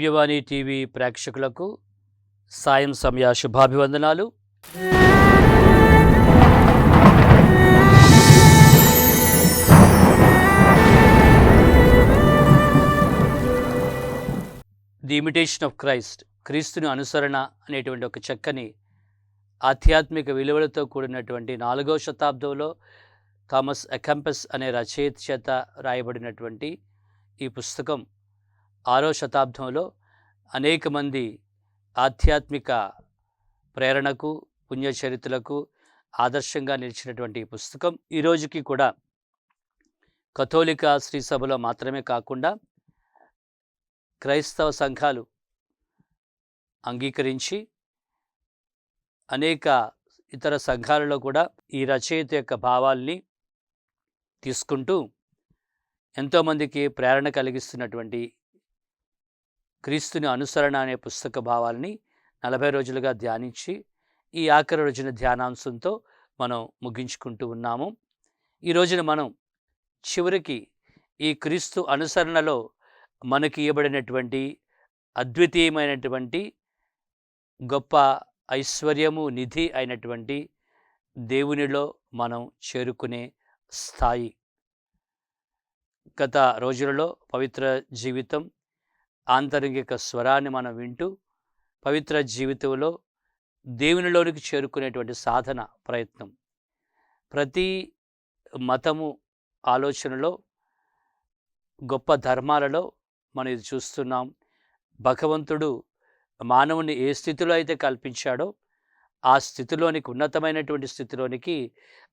దివ్యవాణి TV ప్రేక్షకులకు సాయం సమయ శుభాభివందనాలు. ది ఇమిటేషన్ ఆఫ్ క్రైస్ట్, క్రీస్తుని అనుసరణ అనేటువంటి ఒక చక్కని ఆధ్యాత్మిక విలువలతో కూడినటువంటి 4వ శతాబ్దంలో థామస్ ఆ కెంపస్ అనే రచయిత చేత రాయబడినటువంటి ఈ పుస్తకం 6వ శతాబ్దంలో అనేక మంది ఆధ్యాత్మిక ప్రేరణకు, పుణ్యచరిత్రలకు ఆదర్శంగా నిలిచినటువంటి ఈ పుస్తకం ఈ రోజుకి కూడా కథోలిక శ్రీ సభలో మాత్రమే కాకుండా క్రైస్తవ సంఘాలు అంగీకరించి అనేక ఇతర సంఘాలలో కూడా ఈ రచయిత యొక్క భావాల్ని తీసుకుంటూ ఎంతోమందికి ప్రేరణ కలిగిస్తున్నటువంటి క్రీస్తుని అనుసరణ అనే పుస్తక భావాల్ని 40 రోజులుగా ధ్యానించి ఈ ఆఖరి రోజున ధ్యానాంశంతో మనం ముగించుకుంటూ ఉన్నాము. ఈ రోజున మనం చివరికి ఈ క్రీస్తు అనుసరణలో మనకి ఇవ్వబడినటువంటి అద్వితీయమైనటువంటి గొప్ప ఐశ్వర్యము, నిధి అయినటువంటి దేవునిలో మనం చేరుకునే స్థాయి. గత రోజులలో పవిత్ర జీవితం, ఆంతరంగిక స్వరాన్ని మనం వింటూ పవిత్ర జీవితంలో దేవునిలోనికి చేరుకునేటువంటి సాధన ప్రయత్నం. ప్రతి మతము ఆలోచనలో, గొప్ప ధర్మాలలో మనం ఇది చూస్తున్నాం. భగవంతుడు మానవుని ఏ స్థితిలో అయితే కల్పించాడో ఆ స్థితిలోనికి, ఉన్నతమైనటువంటి స్థితిలోనికి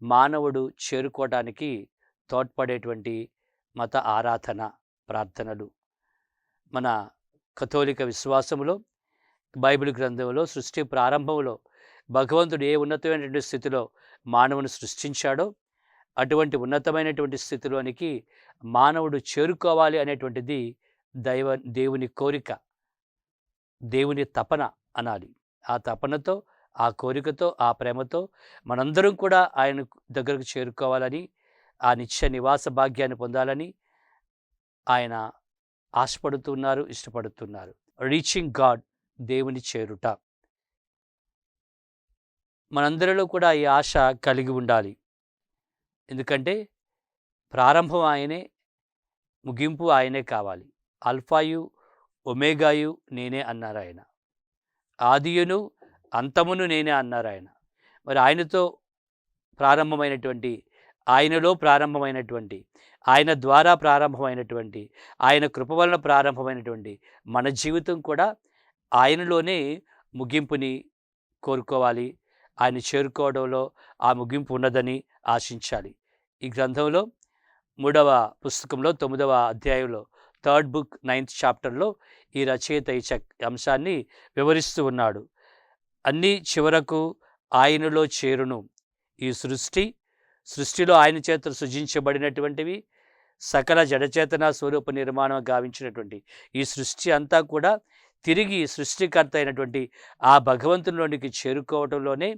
మానవుడు చేరుకోవడానికి తోడ్పడేటువంటి మత ఆరాధన, ప్రార్థనలు. మన కథోలిక విశ్వాసములో, బైబిల్ గ్రంథంలో సృష్టి ప్రారంభంలో భగవంతుడు ఏ ఉన్నతమైనటువంటి స్థితిలో మానవుని సృష్టించాడో అటువంటి ఉన్నతమైనటువంటి స్థితిలోనికి మానవుడు చేరుకోవాలి అనేటువంటిది దేవుని కోరిక, దేవుని తపన అనాలి. ఆ తపనతో, ఆ కోరికతో, ఆ ప్రేమతో మనందరం కూడా ఆయన దగ్గరకు చేరుకోవాలని, ఆ నిత్య నివాస భాగ్యాన్ని పొందాలని ఆయన ఆశపడుతున్నారు, ఇష్టపడుతున్నారు. రీచింగ్ గాడ్, దేవుని చేరుట. మనందరిలో కూడా ఈ ఆశ కలిగి ఉండాలి. ఎందుకంటే ప్రారంభం ఆయనే, ముగింపు ఆయనే కావాలి. ఆల్ఫాయు ఒమేగాయు నేనే అన్నారు ఆయన. ఆదియును అంతమును నేనే అన్నారు ఆయన. మరి ఆయనతో ప్రారంభమైనటువంటి, ఆయనలో ప్రారంభమైనటువంటి, ఆయన ద్వారా ప్రారంభమైనటువంటి, ఆయన కృప వలన ప్రారంభమైనటువంటి మన జీవితం కూడా ఆయనలోనే ముగింపుని కోరుకోవాలి. ఆయన చేరుకోవడంలో ఆ ముగింపు ఉన్నదని ఆశించాలి. ఈ గ్రంథంలో 3వ పుస్తకంలో 9వ అధ్యాయంలో 3rd book 9th chapterలో ఈ రచయిత ఈ అంశాన్ని వివరిస్తూ ఉన్నాడు. అన్నీ చివరకు ఆయనలో చేరును. ఈ సృష్టిలో ఆయన చేత సృజించబడినటువంటివి, సకల జడచేతన స్వరూప నిర్మాణం గావించినటువంటి ఈ సృష్టి అంతా కూడా తిరిగి సృష్టికర్త అయినటువంటి ఆ భగవంతునిలోనికి చేరుకోవడంలోనే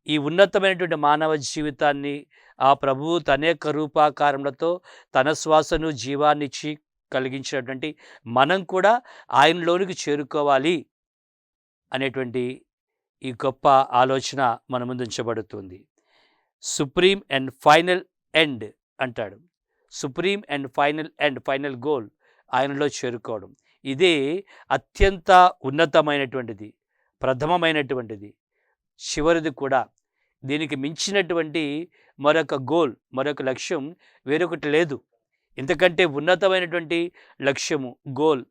ఈ ఉన్నతమైనటువంటి మానవ జీవితాన్ని ఆ ప్రభువు తనేక రూపాకారములతో తన శ్వాసను, జీవాన్నిచ్చి కలిగించినటువంటి మనం కూడా ఆయనలోనికి చేరుకోవాలి అనేటువంటి ఈ గొప్ప ఆలోచన మన ముందు ఉంచబడుతుంది. సుప్రీం అండ్ ఫైనల్ ఎండ్ అంటాడు. Supreme and final end, final goal ఆయనలో చేరుకోవడం. ఇదే అత్యంత ఉన్నతమైనటువంటిది, ప్రథమమైనటువంటిది, చివరిది కూడా. దీనికి మించినటువంటి మరొక గోల్, మరొక లక్ష్యం వేరొకటి లేదు. ఎందుకంటే ఉన్నతమైనటువంటి లక్ష్యము, గోల్,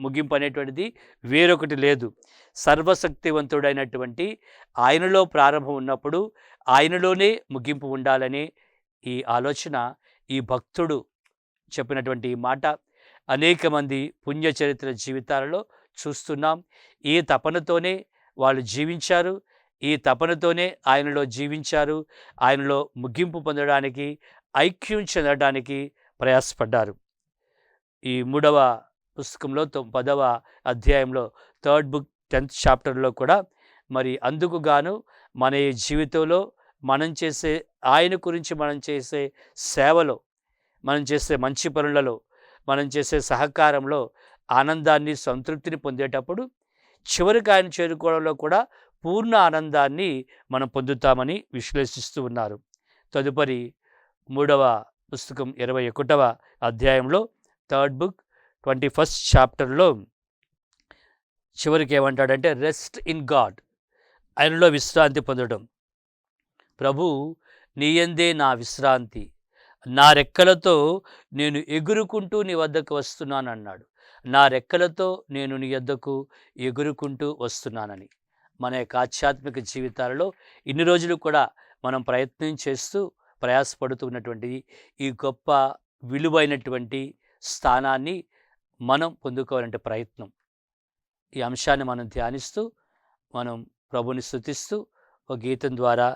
ముగింపు అనేటువంటిది వేరొకటి లేదు. సర్వశక్తివంతుడైనటువంటి ఆయనలో ప్రారంభం ఉన్నప్పుడు ఆయనలోనే ముగింపు ఉండాలనే ఈ ఆలోచన, ఈ భక్తుడు చెప్పినటువంటి ఈ మాట అనేక మంది పుణ్యచరిత్ర జీవితాలలో చూస్తున్నాం. ఈ తపనతోనే వాళ్ళు జీవించారు, ఈ తపనతోనే ఆయనలో జీవించారు, ఆయనలో ముగింపు పొందడానికి, ఐక్యం చెందడానికి ప్రయాసపడ్డారు. ఈ 3వ పుస్తకంలో 10వ అధ్యాయంలో 3rd book 10th chapterలో కూడా మరి అందుకు గాను మన ఈ జీవితంలో మనం చేసే, ఆయన గురించి మనం చేసే సేవలో, మనం చేసే మంచి పనులలో, మనం చేసే సహకారంలో ఆనందాన్ని, సంతృప్తిని పొందేటప్పుడు చివరికి ఆయన చేరుకోవడంలో కూడా పూర్ణ ఆనందాన్ని మనం పొందుతామని విశ్లేషిస్తూ ఉన్నారు. తదుపరి 3వ పుస్తకం 21వ అధ్యాయంలో 3rd book 21st చాప్టర్లో చివరికి ఏమంటాడంటే రెస్ట్ ఇన్ గాడ్, ఆయనలో విశ్రాంతి పొందడం. ప్రభు నీయందే నా విశ్రాంతి, నా రెక్కలతో నేను ఎగురుకుంటూ నీ వద్దకు వస్తున్నాను అన్నాడు. నా రెక్కలతో నేను నీ వద్దకు ఎగురుకుంటూ వస్తున్నానని. మన యొక్క ఆధ్యాత్మిక జీవితాలలో ఇన్ని రోజులు కూడా మనం ప్రయత్నం చేస్తూ ప్రయాసపడుతూ ఉన్నటువంటి ఈ గొప్ప విలువైనటువంటి స్థానాన్ని మనం పొందుకోవాలంటే ప్రయత్నం. ఈ అంశాన్ని మనం ధ్యానిస్తూ మనం ప్రభుని స్తుతిస్తూ ఒక గీతం ద్వారా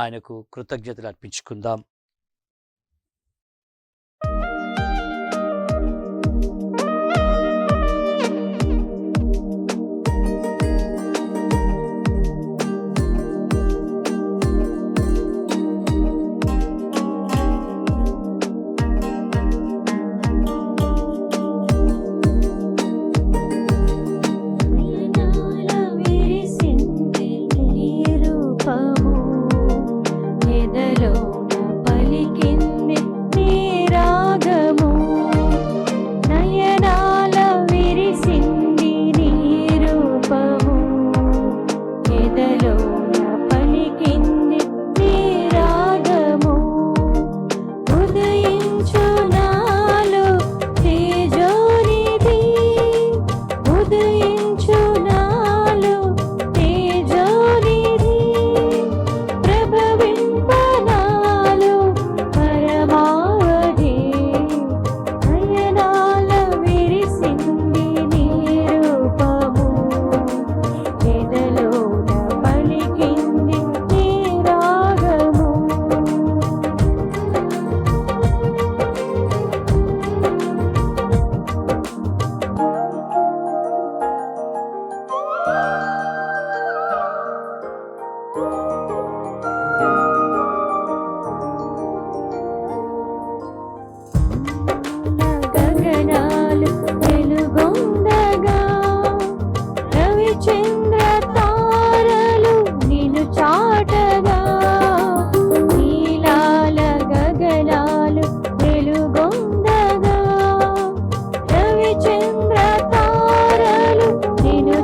ఆయనకు కృతజ్ఞతలు అర్పించుకుందాం.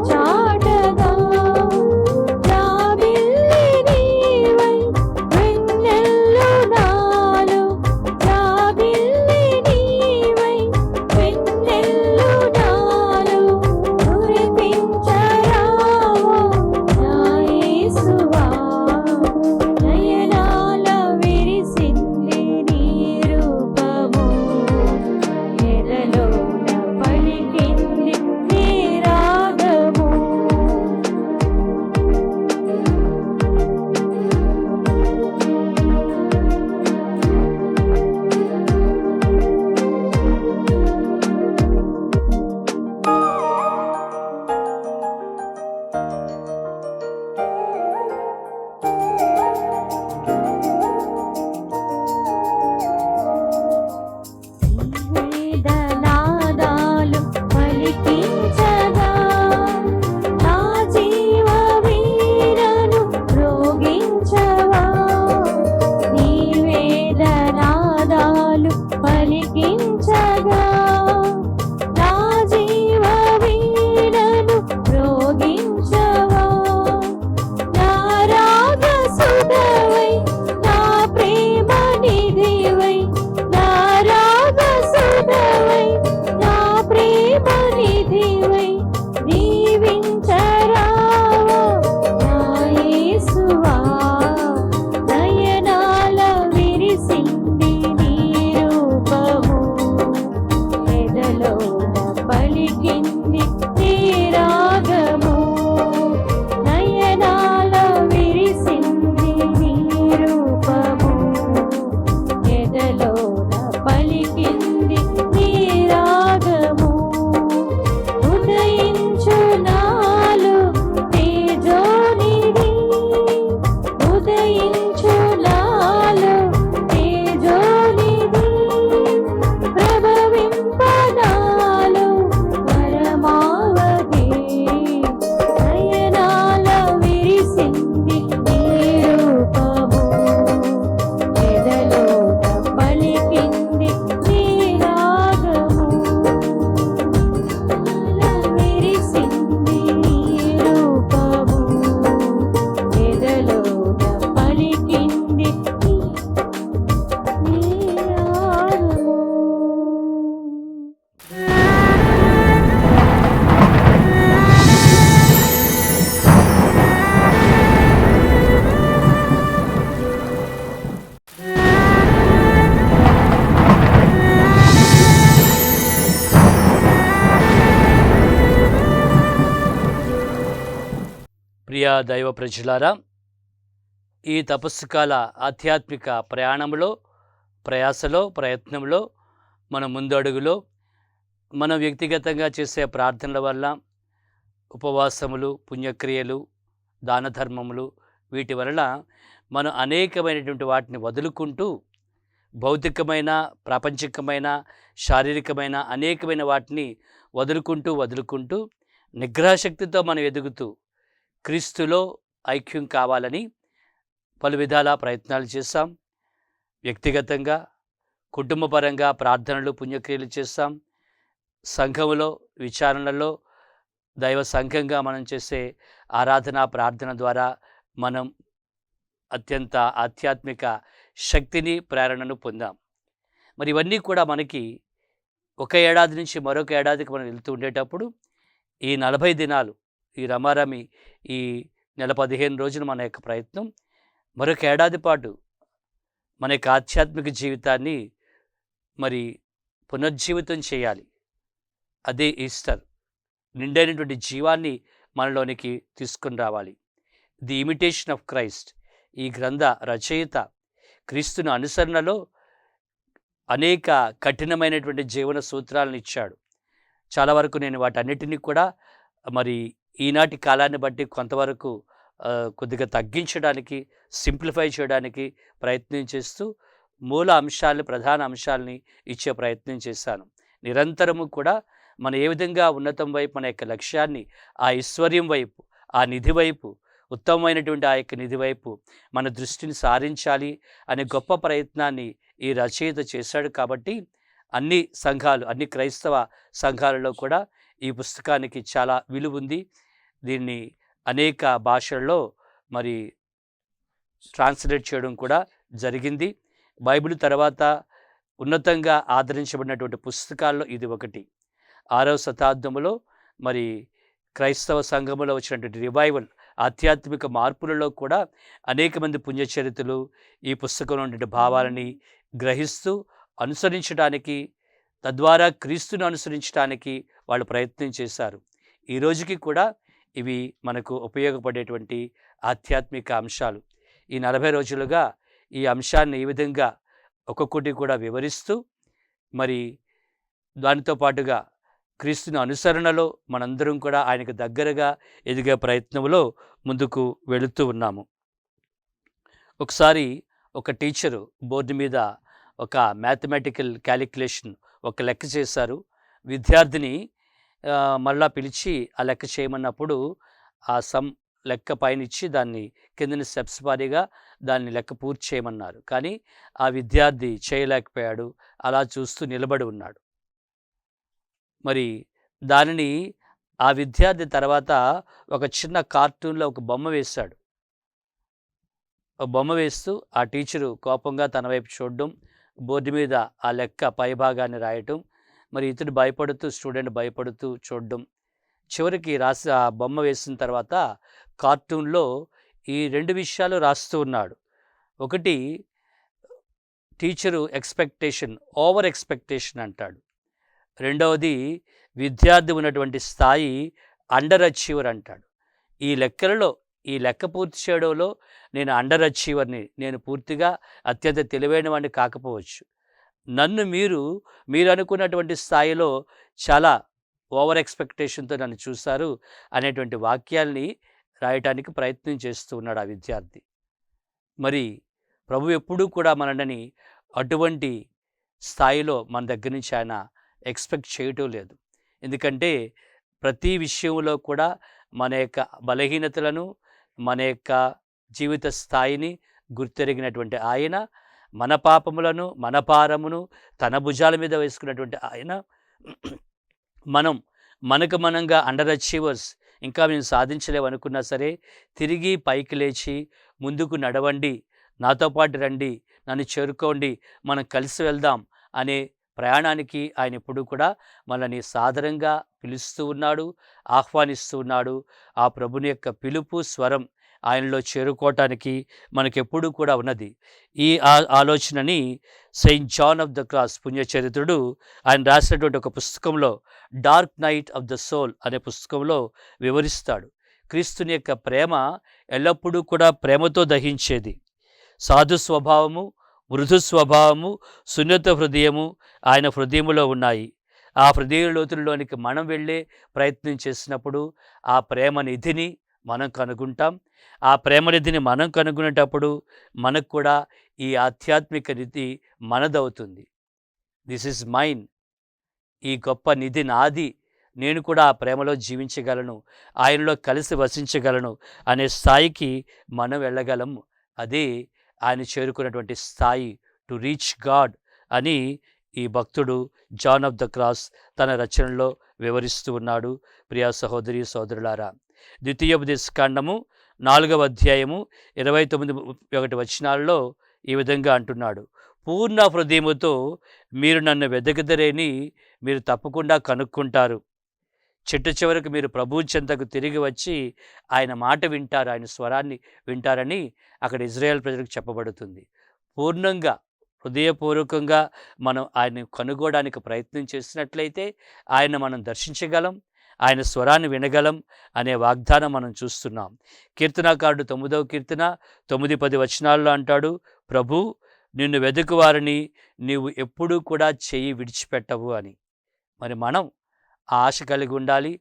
చాటగా జాబిల్లి ప్రియ దైవ ప్రజలారా, ఈ తపస్సుకాల ఆధ్యాత్మిక ప్రయాణంలో, ప్రయాసలో, ప్రయత్నంలో, మన ముందడుగులో మనం వ్యక్తిగతంగా చేసే ప్రార్థనల వల్ల, ఉపవాసములు, పుణ్యక్రియలు, దాన ధర్మములు, వీటి వలన మనం అనేకమైనటువంటి వాటిని వదులుకుంటూ భౌతికమైన, ప్రాపంచికమైన, శారీరకమైన అనేకమైన వాటిని వదులుకుంటూ నిగ్రహశక్తితో మనం ఎదుగుతూ క్రీస్తులో ఐక్యం కావాలని పలు విధాల ప్రయత్నాలు చేస్తాం. వ్యక్తిగతంగా, కుటుంబపరంగా ప్రార్థనలు, పుణ్యక్రియలు చేస్తాం. సంఘములో, విచారణలో, దైవ సంఘంగా మనం చేసే ఆరాధన, ప్రార్థన ద్వారా మనం అత్యంత ఆధ్యాత్మిక శక్తిని, ప్రేరణను పొందాం. మరి ఇవన్నీ కూడా మనకి ఒక ఏడాది నుంచి మరొక ఏడాదికి మనం వెళ్తూ ఉండేటప్పుడు ఈ 40 దినాలు, ఈ రమారమి, ఈ నెల 15 రోజులు మన యొక్క ప్రయత్నం మరొక ఏడాది పాటు మన యొక్క ఆధ్యాత్మిక జీవితాన్ని మరి పునర్జీవితం చేయాలి. అదే ఈస్టర్. నిండైనటువంటి జీవాన్ని మనలోనికి తీసుకుని రావాలి. The imitation of Christ. ఈ గ్రంథ రచయిత క్రీస్తుని అనుసరణలో అనేక కఠినమైనటువంటి జీవన సూత్రాలను ఇచ్చాడు. చాలా వరకు నేను వాటన్నిటినీ కూడా మరి ఈనాటి కాలాన్ని బట్టి కొంతవరకు కొద్దిగా తగ్గించడానికి, సింప్లిఫై చేయడానికి ప్రయత్నం చేస్తూ మూల అంశాలని, ప్రధాన అంశాలని ఇచ్చే ప్రయత్నం చేశాను. నిరంతరము కూడా మన ఏ విధంగా ఉన్నతం వైపు, మన యొక్క లక్ష్యాన్ని, ఆ ఐశ్వర్యం వైపు, ఆ నిధి వైపు, ఉత్తమమైనటువంటి ఆ యొక్క నిధి వైపు మన దృష్టిని సారించాలి అనే గొప్ప ప్రయత్నాన్ని ఈ రచయిత చేశాడు. కాబట్టి అన్ని సంఘాలు, అన్ని క్రైస్తవ సంఘాలలో కూడా ఈ పుస్తకానికి చాలా విలువ ఉంది. దీన్ని అనేక భాషల్లో మరి ట్రాన్స్లేట్ చేయడం కూడా జరిగింది. బైబిల్ తర్వాత ఉన్నతంగా ఆదరించబడినటువంటి పుస్తకాల్లో ఇది ఒకటి. 6వ శతాబ్దంలో మరి క్రైస్తవ సంఘములో వచ్చినటువంటి రివైవల్, ఆధ్యాత్మిక మార్పులలో కూడా అనేక మంది పుణ్యచరిత్రలు ఈ పుస్తకంలో ఉండే భావాలని గ్రహిస్తూ అనుసరించడానికి, తద్వారా క్రీస్తును అనుసరించడానికి వాళ్ళు ప్రయత్నం చేశారు. ఈ రోజుకి కూడా ఇవి మనకు ఉపయోగపడేటువంటి ఆధ్యాత్మిక అంశాలు. ఈ 40 రోజులుగా ఈ అంశాన్ని ఈ విధంగా ఒక్కొక్కటి కూడా వివరిస్తూ మరి దానితో పాటుగా క్రీస్తుని అనుసరణలో మనందరం కూడా ఆయనకు దగ్గరగా ఎదిగే ప్రయత్నంలో ముందుకు వెళుతూ ఉన్నాము. ఒకసారి ఒక టీచరు బోర్డు మీద ఒక మ్యాథమెటికల్ క్యాలిక్యులేషన్, ఒక లెక్క చేశారు. విద్యార్థిని మళ్ళా పిలిచి ఆ లెక్క చేయమన్నప్పుడు ఆ లెక్క పైన ఇచ్చి దాన్ని కిందని స్టెప్స్ వారీగా దాన్ని లెక్క పూర్తి చేయమన్నారు. కానీ ఆ విద్యార్థి చేయలేకపోయాడు. అలా చూస్తూ నిలబడి ఉన్నాడు. మరి దానిని ఆ విద్యార్థి తర్వాత ఒక చిన్న కార్టూన్లో ఒక బొమ్మ వేశాడు. బొమ్మ వేస్తూ ఆ టీచరు కోపంగా తన వైపు చూడడం, బోర్డు మీద ఆ లెక్క పైభాగాన్ని రాయటం, మరి ఇతడు భయపడుతూ, స్టూడెంట్ భయపడుతూ చూడడం. చివరికి రాసి ఆ బొమ్మ వేసిన తర్వాత కార్టూన్లో ఈ 2 విషయాలు రాస్తూ ఉన్నాడు. ఒకటి, టీచరు ఎక్స్పెక్టేషన్, ఓవర్ ఎక్స్పెక్టేషన్ అంటాడు. రెండవది, విద్యార్థి ఉన్నటువంటి స్థాయి అండర్ అచీవర్ అంటాడు. ఈ లెక్కలలో, ఈ లెక్క పూర్తి చేయడంలో నేను అండర్ అచీవర్ని, నేను పూర్తిగా అత్యంత తెలివైన వాడిని కాకపోవచ్చు. నన్ను మీరు అనుకున్నటువంటి స్థాయిలో చాలా ఓవర్ ఎక్స్పెక్టేషన్తో నన్ను చూశారు అనేటువంటి వాక్యాల్ని రాయటానికి ప్రయత్నం చేస్తూ ఉన్నాడు ఆ విద్యార్థి. మరి ప్రభు ఎప్పుడూ కూడా మనని అటువంటి స్థాయిలో మన దగ్గర నుంచి ఆయన ఎక్స్పెక్ట్ చేయటం లేదు. ఎందుకంటే ప్రతి విషయంలో కూడా మన యొక్క బలహీనతలను, మన యొక్క జీవిత స్థాయిని గుర్తెరిగినటువంటి ఆయన, మన పాపములను, మన భారమును తన భుజాల మీద వేసుకున్నటువంటి ఆయన, మనకు మనంగా అండర్ అచీవర్స్, ఇంకా మేము సాధించలేమనుకున్నా సరే తిరిగి పైకి లేచి ముందుకు నడవండి, నాతో పాటు రండి, నన్ను చేరుకోండి, మనం కలిసి వెళ్దాం అనే ప్రయాణానికి ఆయన ఎప్పుడు కూడా మనల్ని సాదరంగా పిలుస్తూ ఉన్నాడు, ఆహ్వానిస్తూ ఉన్నాడు. ఆ ప్రభుని యొక్క పిలుపు స్వరం ఆయనలో చేరుకోవటానికి మనకెప్పుడూ కూడా ఉన్నది. ఈ ఆలోచనని Saint John of the Cross పుణ్యచరిత్రుడు ఆయన రాసినటువంటి ఒక పుస్తకంలో, Dark Night of the Soul అనే పుస్తకంలో వివరిస్తాడు. క్రీస్తుని యొక్క ప్రేమ ఎల్లప్పుడూ కూడా ప్రేమతో దహించేది. సాధు స్వభావము, మృదు స్వభావము, సున్నిత హృదయము ఆయన హృదయములో ఉన్నాయి. ఆ హృదయ లోతుల్లోనికి మనం వెళ్ళే ప్రయత్నం చేసినప్పుడు ఆ ప్రేమ నిధిని మనం కనుగొంటాం. ఆ ప్రేమ నిధిని మనం కనుగొనేటప్పుడు మనకు కూడా ఈ ఆధ్యాత్మిక నిధి మనదవుతుంది. దిస్ ఈజ్ మైన్, ఈ గొప్ప నిధి నాది, నేను కూడా ఆ ప్రేమలో జీవించగలను, ఆయనలో కలిసి వసించగలను అనే స్థాయికి మనం వెళ్ళగలము. అదే ఆయన చేరుకున్నటువంటి స్థాయి, టు రీచ్ గాడ్ అని ఈ భక్తుడు జాన్ ఆఫ్ ద క్రాస్ తన రచనలో వివరిస్తూ ఉన్నాడు. ప్రియా సహోదరి సోదరులారా, ద్వితీయోపదేశకాండము 4వ అధ్యాయము 29-31 వచనాల్లో ఈ విధంగా అంటున్నాడు. పూర్ణ హృదయముతో మీరు నన్ను వెదకుదరేని మీరు తప్పకుండా కనుక్కుంటారు. చిట్ట చివరకు మీరు ప్రభువు చెంతకు తిరిగి వచ్చి ఆయన మాట వింటారు, ఆయన స్వరాన్ని వింటారని అక్కడ ఇజ్రాయేల్ ప్రజలకు చెప్పబడుతుంది. పూర్ణంగా హృదయపూర్వకంగా మనం ఆయన్ని కనుగోవడానికి ప్రయత్నం చేసినట్లయితే ఆయన మనం దర్శించగలం, ఆయన స్వరాన్ని వినగలం అనే వాగ్దానం మనం చూస్తున్నాం. కీర్తనాకారుడు 9వ కీర్తన 9-10 వచనాల్లో అంటాడు, ప్రభు నిన్ను వెదుకువారిని నీవు ఎప్పుడూ కూడా చెయ్యి విడిచిపెట్టవు అని. మరి మనం ఆశ కలిగి ఉండాలి,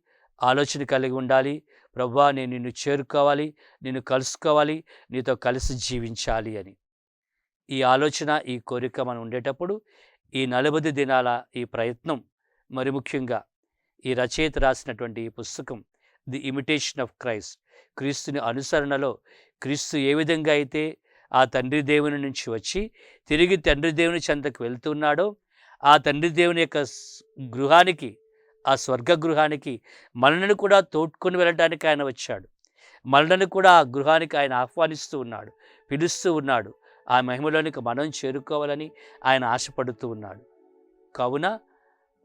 ఆలోచన కలిగి ఉండాలి. ప్రభువా నేను నిన్ను చేరుకోవాలి, నిన్ను కలుసుకోవాలి, నీతో కలిసి జీవించాలి అని. ఈ ఆలోచన, ఈ కోరిక మనం ఉండేటప్పుడు ఈ 40 దినాల ఈ ప్రయత్నం, మరి ముఖ్యంగా ఈ రచయిత రాసినటువంటి ఈ పుస్తకం ది ఇమిటేషన్ ఆఫ్ క్రైస్ట్, క్రీస్తుని అనుసరణలో క్రీస్తు ఏ విధంగా అయితే ఆ తండ్రి దేవుని నుంచి వచ్చి తిరిగి తండ్రి దేవుని చెంతకు వెళ్తున్నాడో, ఆ తండ్రి దేవుని యొక్క గృహానికి, ఆ స్వర్గ గృహానికి మనల్ని కూడా తోడ్కొని వెళ్ళడానికి ఆయన వచ్చాడు. మనల్ని కూడా ఆ గృహానికి ఆయన ఆహ్వానిస్తూ ఉన్నాడు, పిలుస్తూ ఉన్నాడు. ఆ మహిమలోనికి మనం చేరుకోవాలని ఆయన ఆశపడుతూ ఉన్నాడు. కావున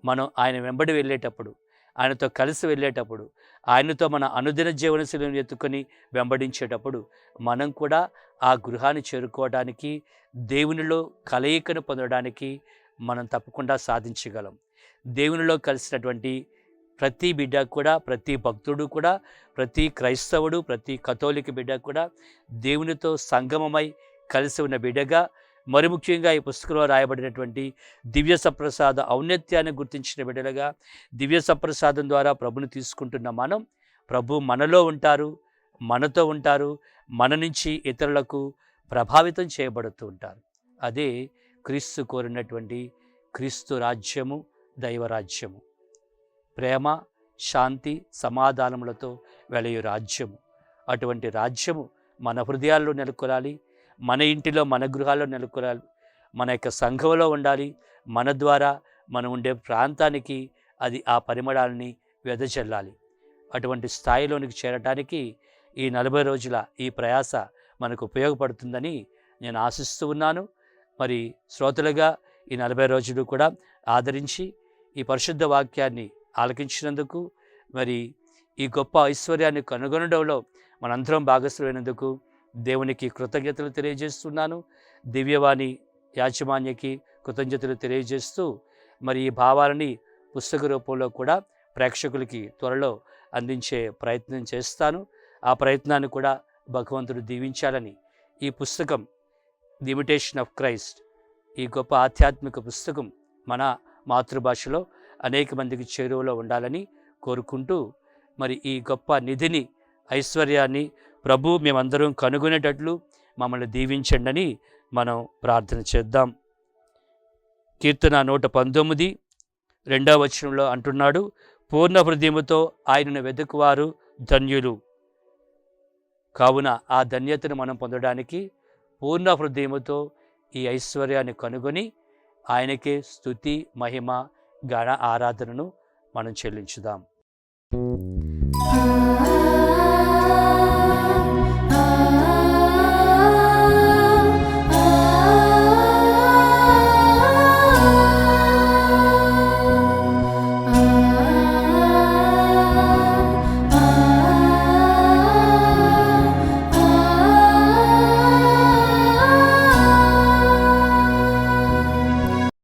మనం ఆయన వెంబడి వెళ్ళేటప్పుడు, ఆయనతో కలిసి వెళ్ళేటప్పుడు, ఆయనతో మన అనుదిన జీవనశైలిని ఎత్తుకొని వెంబడించేటప్పుడు మనం కూడా ఆ గృహాన్ని చేరుకోవడానికి, దేవునిలో కలయికను పొందడానికి మనం తప్పకుండా సాధించగలం. దేవునిలో కలిసినటువంటి ప్రతి బిడ్డ కూడా, ప్రతి భక్తుడు కూడా, ప్రతి క్రైస్తవుడు, ప్రతి కథోలిక బిడ్డ కూడా దేవునితో సంగమమై కలిసి ఉన్న బిడ్డగా, మరి ముఖ్యంగా ఈ పుస్తకంలో రాయబడినటువంటి దివ్య సప్రసాద ఔన్నత్యాన్ని గుర్తించిన బిడ్డలుగా, దివ్య సప్రసాదం ద్వారా ప్రభుని తీసుకుంటున్న మనం, ప్రభు మనలో ఉంటారు, మనతో ఉంటారు, మన నుంచి ఇతరులకు ప్రభావితం చేయబడుతూ ఉంటారు. అదే క్రీస్తు కోరినటువంటి క్రీస్తు రాజ్యము, దైవరాజ్యము. ప్రేమ, శాంతి, సమాధానములతో వెలయు రాజ్యము. అటువంటి రాజ్యము మన హృదయాల్లో నెలకొలాలి, మన ఇంటిలో, మన గృహాల్లో నెలకొలాలి, మన యొక్క సంఘంలో ఉండాలి. మన ద్వారా మనం ఉండే ప్రాంతానికి అది ఆ పరిమళాలని వెదజల్లాలి. అటువంటి స్థాయిలోనికి చేరటానికి ఈ 40 రోజుల ఈ ప్రయాస మనకు ఉపయోగపడుతుందని నేను ఆశిస్తూ ఉన్నాను. మరి శ్రోతలుగా ఈ 40 రోజులు కూడా ఆదరించి ఈ పరిశుద్ధ వాక్యాన్ని ఆలకించినందుకు, మరి ఈ గొప్ప ఐశ్వర్యాన్ని కనుగొనడంలో మనందరం భాగస్వామైనందుకు దేవునికి కృతజ్ఞతలు తెలియజేస్తున్నాను. దివ్యవాణి యాజమాన్యకి కృతజ్ఞతలు తెలియజేస్తూ, మరి ఈ భావాలని పుస్తక రూపంలో కూడా ప్రేక్షకులకి త్వరలో అందించే ప్రయత్నం చేస్తాను. ఆ ప్రయత్నాన్ని కూడా భగవంతుడు దీవించాలని, ఈ పుస్తకం ది ఇమిటేషన్ ఆఫ్ క్రైస్ట్, ఈ గొప్ప ఆధ్యాత్మిక పుస్తకం మన మాతృభాషలో అనేక మందికి చేరువలో ఉండాలని కోరుకుంటూ, మరి ఈ గొప్ప నిధిని, ఐశ్వర్యాన్ని ప్రభు మేమందరం కనుగొనేటట్లు మమ్మల్ని దీవించండి మనం ప్రార్థన చేద్దాం. కీర్తన 119 2వ వచనంలో అంటున్నాడు, పూర్ణ హృదయముతో ఆయనను వెతుకువారు ధన్యులు. కావున ఆ ధన్యతను మనం పొందడానికి పూర్ణ హృదయముతో ఈ ఐశ్వర్యాన్ని కనుగొని ఆయనకే స్తుతి, మహిమ, ఘన ఆరాధనను మనం చెల్లించుదాం.